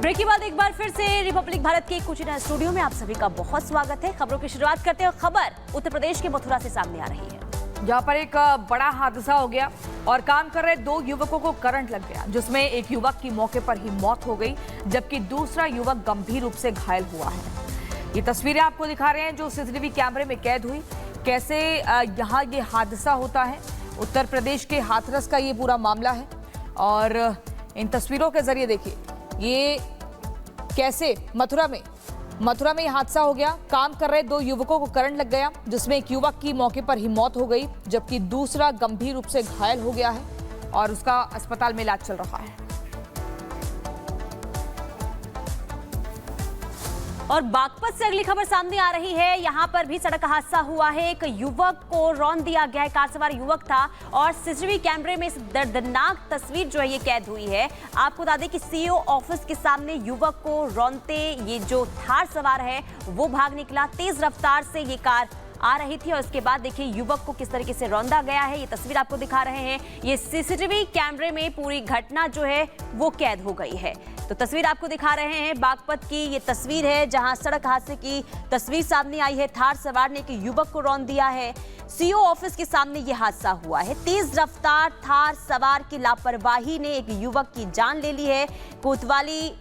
Break के बाद एक बार फिर से रिपब्लिक भारत के कोचिना स्टूडियो में आप सभी का बहुत स्वागत है। खबरों की शुरुआत करते हैं। खबर उत्तर प्रदेश के मथुरा से सामने आ रही है, जहां पर एक बड़ा हादसा हो गया और काम कर रहे दो युवकों को करंट लग गया, जिसमें एक युवक की मौके पर ही मौत हो गई जबकि दूसरा युवक गंभीर रूप से घायल हुआ है। ये तस्वीरें आपको दिखा रहे हैं जो सीसीटीवी कैमरे में कैद हुई, कैसे यहाँ ये हादसा होता है। उत्तर प्रदेश के हाथरस का ये पूरा मामला है और इन तस्वीरों के जरिए देखिए ये कैसे मथुरा में ये हादसा हो गया। काम कर रहे दो युवकों को करंट लग गया जिसमें एक युवक की मौके पर ही मौत हो गई जबकि दूसरा गंभीर रूप से घायल हो गया है और उसका अस्पताल में इलाज चल रहा है। और बागपत से अगली खबर सामने आ रही है। यहाँ पर भी सड़क हादसा हुआ है। एक युवक को रौंद दिया गया है। कार सवार युवक था और सीसीटीवी कैमरे में इस दर्दनाक तस्वीर जो है ये कैद हुई है। आपको बता दें कि सीईओ ऑफिस के सामने युवक को रौंदते ये जो थार सवार है वो भाग निकला। तेज रफ्तार से ये कार आ रही थी और उसके बाद देखिए युवक को किस तरीके से रौंदा गया है। ये तस्वीर आपको दिखा रहे हैं। ये सीसीटीवी कैमरे में पूरी घटना जो है वो कैद हो गई है। तो तस्वीर आपको दिखा रहे हैं बागपत की ये तस्वीर है जहां सड़क हादसे की तस्वीर सामने आई है। थार सवार ने एक युवक को रौंद दिया है। सीईओ ऑफिस के सामने ये हादसा हुआ है। तेज रफ्तार थार सवार की लापरवाही ने एक युवक की जान ले ली है। कोतवाली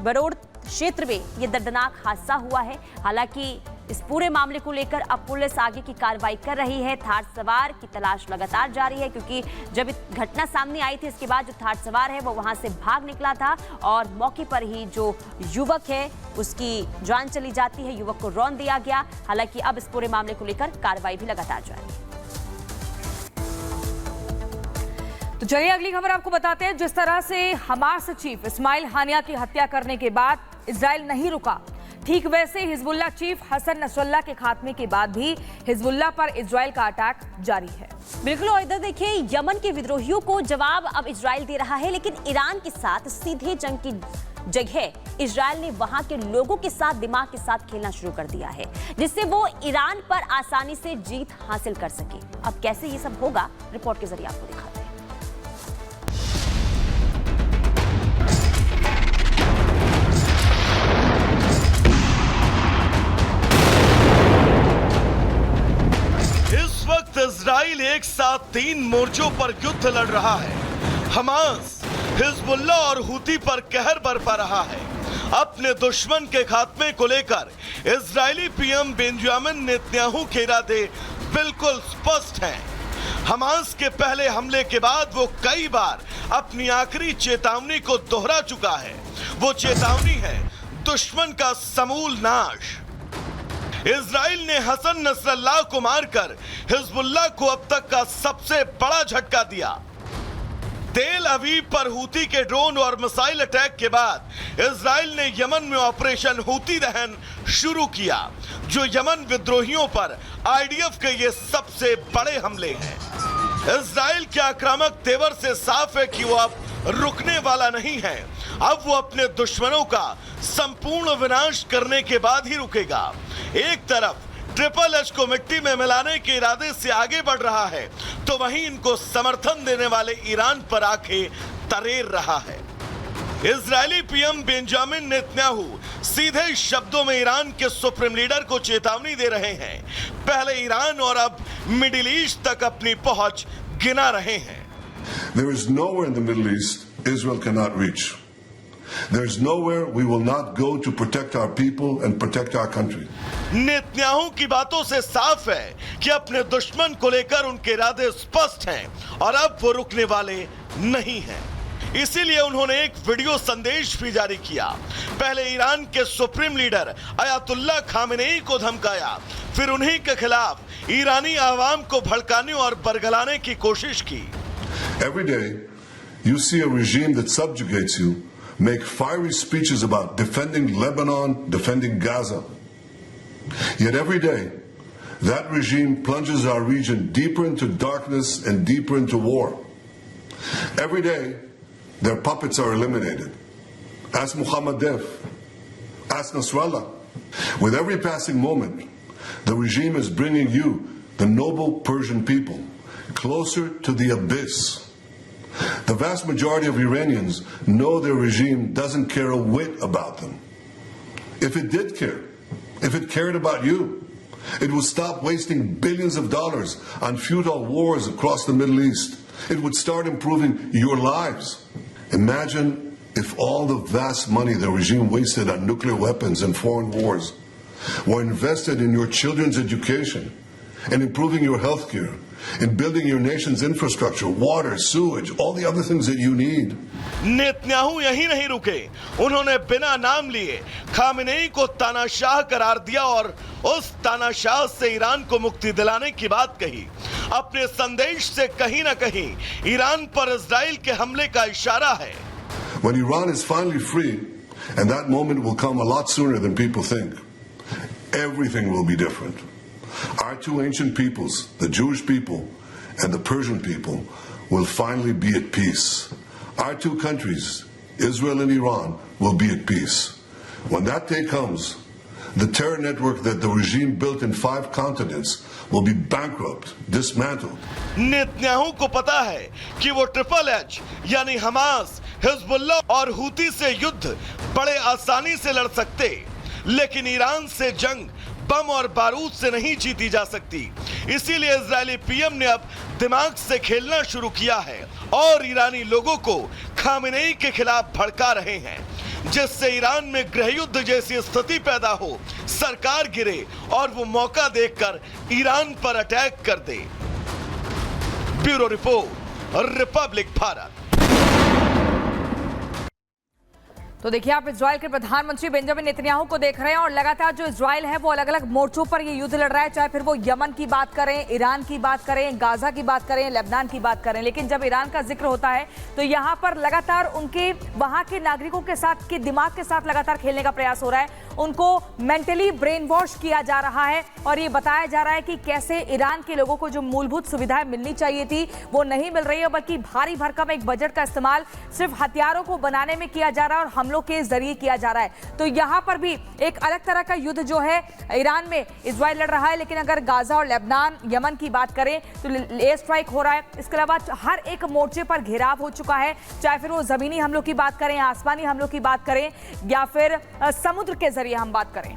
बरोड़ क्षेत्र में ये दर्दनाक हादसा हुआ है। हालांकि इस पूरे मामले को लेकर अब पुलिस आगे की कार्रवाई कर रही है। थार सवार की तलाश लगातार जारी है क्योंकि जब घटना सामने आई थी इसके बाद जो थार सवार है वो वहां से भाग निकला था और मौके पर ही जो युवक है उसकी जान चली जाती है। युवक को रौंद दिया गया। हालांकि अब इस पूरे मामले को लेकर कार्रवाई भी लगातार जारी है। तो चलिए अगली खबर आपको बताते हैं। जिस तरह से हमास चीफ इस्माइल हानिया की हत्या करने के बाद इजराइल नहीं रुका, ठीक वैसे हिजबुल्लाह चीफ हसन नसरल्लाह के खात्मे के बाद भी हिजबुल्लाह पर इजराइल का अटैक जारी है। बिल्कुल। और इधर देखिए यमन के विद्रोहियों को जवाब अब इजराइल दे रहा है, लेकिन ईरान के साथ सीधे जंग की जगह इजराइल ने वहां के लोगों के साथ दिमाग के साथ खेलना शुरू कर दिया है जिससे वो ईरान पर आसानी से जीत हासिल कर सके। अब कैसे ये सब होगा रिपोर्ट के जरिए आपको दिखाते हैं। इजराइल एक साथ 3 मोर्चों पर युद्ध लड़ रहा है। हमास, हिजबुल्लाह और हूती पर कहर बरपा रहा है। अपने दुश्मन के खात्मे को लेकर इजरायली पीएम बेंजामिन नेतन्याहू के इरादे बिल्कुल स्पष्ट हैं। हमास के पहले हमले के बाद वो कई बार अपनी आखिरी चेतावनी को दोहरा चुका है। वो चेतावनी है दुश्मन का समूल नाश। इजराइल ने हसन नसरल्लाह को मारकर हिजबुल्लाह को अब तक का सबसे बड़ा झटका दिया। तेल अवीव पर हूती के ड्रोन और मिसाइल अटैक के बाद इजराइल ने यमन में ऑपरेशन हूती दहन शुरू किया, जो यमन विद्रोहियों पर आईडीएफ के ये सबसे बड़े हमले हैं। इजराइल के आक्रामक तेवर से साफ है कि वो अब रुकने वाला नहीं है। अब वो अपने दुश्मनों का संपूर्ण विनाश करने के बाद ही रुकेगा। एक तरफ ट्रिपल एच को मिट्टी में मिलाने के इरादे से आगे बढ़ रहा है तो वहीं इनको समर्थन देने वाले ईरान पर आंखें तरेर रहा है। इजरायली पीएम बेंजामिन नेतन्याहू सीधे शब्दों में ईरान के सुप्रीम लीडर को चेतावनी दे रहे हैं। पहले ईरान और अब मिडिल ईस्ट तक अपनी पहुंच गिना रहे हैं। There is nowhere in the Middle East Israel cannot reach. There is nowhere we will not go to protect our people and protect our country. Netanyahu की बातों से साफ है कि अपने दुश्मन को लेकर उनके इरादे स्पष्ट हैं और अब वो रुकने वाले नहीं हैं। इसीलिए उन्होंने एक वीडियो संदेश भी जारी किया। पहले ईरान के सुप्रीम लीडर अयातुल्लाह खामेनेई को धमकाया, फिर उन्हीं के खिलाफ ईरानी आवाम को भड़काने और बरगलाने की कोशिश की। Every day you see a regime that subjugates you make fiery speeches about defending Lebanon, defending Gaza. Yet every day, that regime plunges our region deeper into darkness and deeper into war. Every day, their puppets are eliminated. Ask Mohammed Deif, ask Nasrallah. With every passing moment, the regime is bringing you, the noble Persian people, closer to the abyss. The vast majority of Iranians know their regime doesn't care a whit about them. If it did care, if it cared about you, it would stop wasting billions of dollars on futile wars across the Middle East. It would start improving your lives. Imagine if all the vast money the regime wasted on nuclear weapons and foreign wars were invested in your children's education and improving your health care, in building your nation's infrastructure, water, sewage, all the other things that you need. Netanyahu यही नहीं रुके, उन्होंने बिना नाम लिए Khamenei को तानाशाह करार दिया और उस तानाशाह से ईरान को मुक्ति दिलाने की बात कही। अपने संदेश से कहीं ना कहीं ईरान पर इजराइल के हमले का इशारा है। When Iran is finally free, and that moment will come a lot sooner than people think, everything will be different. Our two ancient peoples, the Jewish people and the Persian people, will finally be at peace. Our two countries, Israel and Iran, will be at peace. When that day comes, the terror network that the regime built in 5 continents will be bankrupt, dismantled. Netanyahu को पता है कि वो triple H यानी Hamas, Hezbollah और Houthi से युद्ध बड़े आसानी से लड़ सकते, लेकिन ईरान से जंग बम और बारूद से नहीं जीती जा सकती। इसीलिए इजरायली पीएम ने अब दिमाग से खेलना शुरू किया है और ईरानी लोगों को खामेनेई के खिलाफ भड़का रहे हैं, जिससे ईरान में गृहयुद्ध जैसी स्थिति पैदा हो, सरकार गिरे और वो मौका देखकर ईरान पर अटैक कर दे। Bureau report, Republic Bharat. तो देखिए, आप इजराइल के प्रधानमंत्री बेंजामिन नेतन्याहू को देख रहे हैं और लगातार जो इजराइल है वो अलग अलग मोर्चों पर ये युद्ध लड़ रहा है, चाहे फिर वो यमन की बात करें, ईरान की बात करें, गाजा की बात करें, लेबनान की बात करें। लेकिन जब ईरान का जिक्र होता है तो यहाँ पर लगातार उनके वहां के नागरिकों के साथ, के दिमाग के साथ लगातार खेलने का प्रयास हो रहा है। उनको मेंटली ब्रेन वॉश किया जा रहा है और ये बताया जा रहा है कि कैसे ईरान के लोगों को जो मूलभूत सुविधाएं मिलनी चाहिए थी वो नहीं मिल रही है, बल्कि भारी भरकम एक बजट का इस्तेमाल सिर्फ हथियारों को बनाने में किया जा रहा है और हमलों के जरिए किया जा रहा है। तो यहाँ पर भी एक अलग तरह का युद्ध जो है ईरान में इजराइल लड़ रहा है। लेकिन अगर गाजा और लेबनान, यमन की बात करें तो एयर स्ट्राइक हो रहा है। इसके अलावा हर एक मोर्चे पर घेराव हो चुका है, चाहे फिर वो जमीनी हमलों की बात करें, आसमानी हमलों की बात करें या फिर समुद्र के जरिए हम बात करें।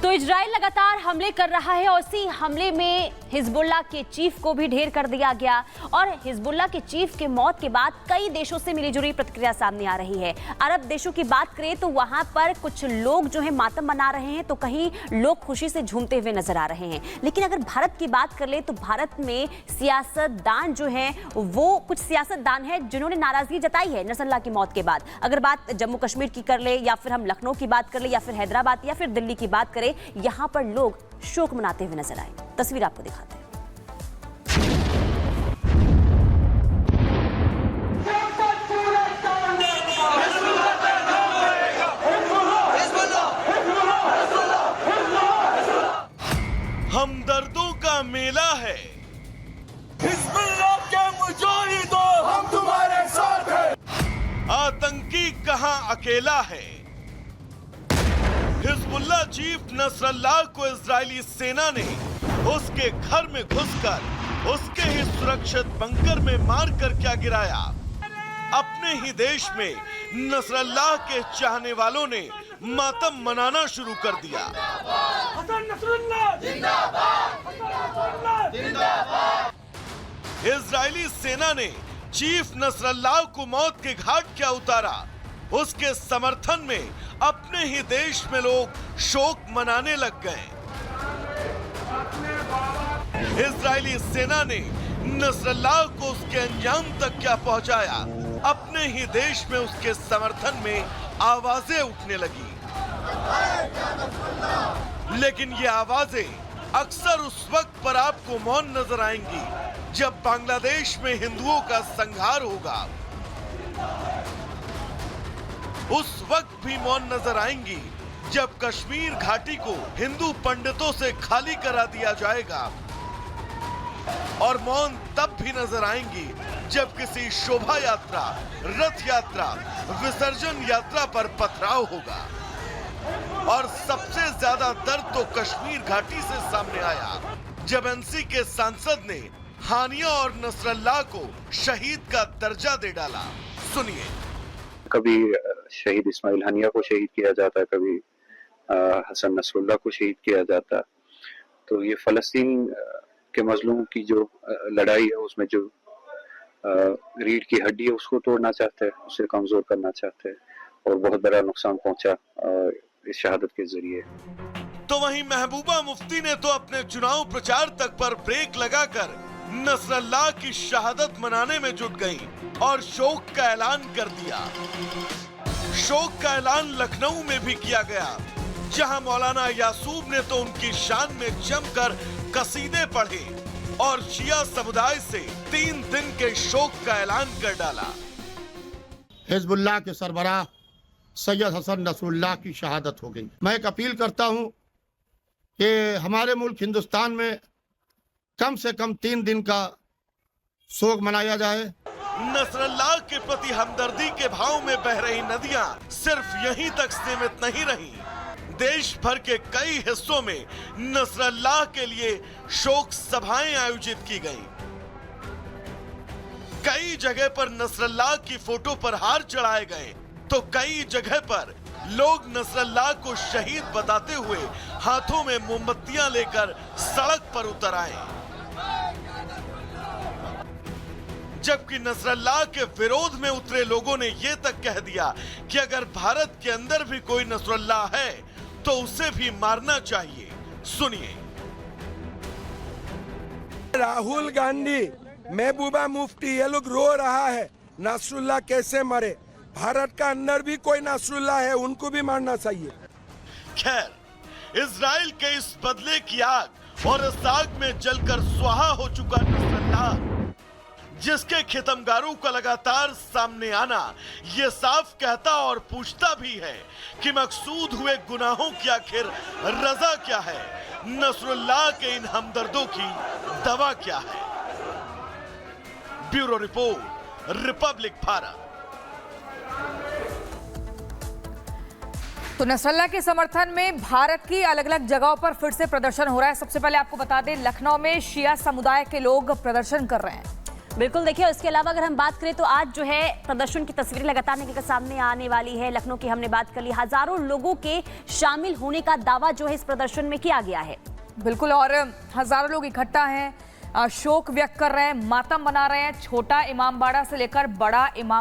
तो इजराइल लगातार हमले कर रहा है और इसी हमले में हिजबुल्लाह के चीफ को भी ढेर कर दिया गया और हिजबुल्लाह के चीफ के मौत के बाद कई देशों से मिलीजुली प्रतिक्रिया सामने आ रही है। अरब देशों की बात करें तो वहां पर कुछ लोग जो है मातम मना रहे हैं, तो कहीं लोग खुशी से झूमते हुए नजर आ रहे हैं। लेकिन अगर भारत की बात कर ले तो भारत में सियासतदान जो है वो कुछ सियासतदान है जिन्होंने नाराजगी जताई है नसरुल्लाह की मौत के बाद। अगर बात जम्मू कश्मीर की कर ले या फिर हम लखनऊ की बात कर ले या फिर हैदराबाद या फिर दिल्ली की बात करें, यहां पर लोग शोक मनाते हुए नजर आए। तस्वीर आपको दिखाते हैं। हमदर्दों का मेला है, हिजबुल्लाह के मुजाहिदों, हम तुम्हारे साथ हैं। आतंकी कहां अकेला है। हिजबुल्लाह चीफ नसरुल्लाह को इजरायली सेना ने उसके घर में घुसकर उसके ही सुरक्षित बंकर में मारकर क्या गिराया। अपने ही देश में नसरुल्लाह के चाहने वालों ने मातम मनाना शुरू कर दिया। इजरायली सेना ने चीफ नसरुल्लाह को मौत के घाट क्या उतारा। उसके समर्थन में अपने ही देश में लोग शोक मनाने लग गए। इजरायली सेना ने नसरुल्लाह को उसके अंजाम तक क्या पहुंचाया। अपने ही देश में उसके समर्थन में आवाजें उठने लगी। लेकिन ये आवाजें अक्सर उस वक्त पर आपको मौन नजर आएंगी जब बांग्लादेश में हिंदुओं का संहार होगा। उस वक्त भी मौन नजर आएंगी जब कश्मीर घाटी को हिंदू पंडितों से खाली करा दिया जाएगा। और मौन तब भी नजर आएंगी जब किसी शोभा यात्रा, रथ यात्रा, विसर्जन यात्रा पर पथराव होगा। और सबसे ज्यादा दर्द तो कश्मीर घाटी से सामने आया जब एनसी के सांसद ने हानिया और नसरल्लाह को शहीद का दर्जा दे डाला। सुनिए। कभी शहीद इस्माइल हानिया को शहीद किया जाता, कभी हसन नसरुल्लाह को शहीद किया जाता। तो ये फलस्तीन के मजलूम की जो लड़ाई है, उसमें जो रीढ़ की हड्डी है उसको तोड़ना चाहते हैं, उसे कमजोर करना चाहते हैं, और बहुत बड़ा नुकसान पहुंचा इस शहादत के जरिए। तो वहीं महबूबा मुफ्ती ने तो अपने चुनाव प्रचार तक पर ब्रेक लगाकर नसरल्लाह की शहादत मनाने में जुट गई और शोक का ऐलान कर दिया। शोक का ऐलान लखनऊ में भी किया गया, जहां मौलाना यासूब ने तो उनकी शान में जमकर कसीदे पढ़े और शिया समुदाय से 3 दिन के शोक का ऐलान कर डाला। हिजबुल्लाह के सरबराह सैयद हसन नसरुल्लाह की शहादत हो गई। मैं एक अपील करता हूं कि हमारे मुल्क हिंदुस्तान में कम से कम 3 दिन का शोक मनाया जाए। नसरल्लाह के प्रति हमदर्दी के भाव में बह रही नदियां सिर्फ यहीं तक सीमित नहीं रही। देश भर के कई हिस्सों में नसरल्लाह के लिए शोक सभाएं आयोजित की गईं। कई जगह पर नसरल्लाह की फोटो पर हार चढ़ाए गए, तो कई जगह पर लोग नसरल्लाह को शहीद बताते हुए हाथों में मोमबत्तियां लेकर सड़क पर उतर आए। जबकि नसरल्लाह के विरोध में उतरे लोगों ने यह तक कह दिया कि अगर भारत के अंदर भी कोई नसरल्लाह है तो उसे भी मारना चाहिए। सुनिए। राहुल गांधी, महबूबा मुफ्ती, ये लोग रो रहा है नसरुल्लाह कैसे मरे। भारत का अंदर भी कोई नसरुल्लाह है, उनको भी मारना चाहिए। खैर, इजराइल के इस बदले की आग और इस आग में जलकर स्वाहा हो चुका नसरल्लाह, जिसके खितमगारों का लगातार सामने आना ये साफ कहता और पूछता भी है कि मकसूद हुए गुनाहों की आखिर रजा क्या है, नसरुल्लाह के इन हमदर्दों की दवा क्या है। Bureau report, Republic Bharat. तो नसरल्लाह के समर्थन में भारत की अलग अलग जगहों पर फिर से प्रदर्शन हो रहा है। सबसे पहले आपको बता दें, लखनऊ में शिया समुदाय के लोग प्रदर्शन कर रहे हैं। बिल्कुल, देखिए, इसके अलावा अगर हम बात करें तो आज जो है प्रदर्शन की तस्वीरें लगातार निकल कर सामने आने वाली है। लखनऊ की हमने बात कर ली, हजारों लोगों के शामिल होने का दावा जो है इस प्रदर्शन में किया गया है। बिल्कुल, और हजारों लोग इकट्ठा हैं, शोक व्यक्त कर रहे हैं, मातम मना रहे हैं। छोटा इमामबाड़ा से लेकर बड़ा इमाम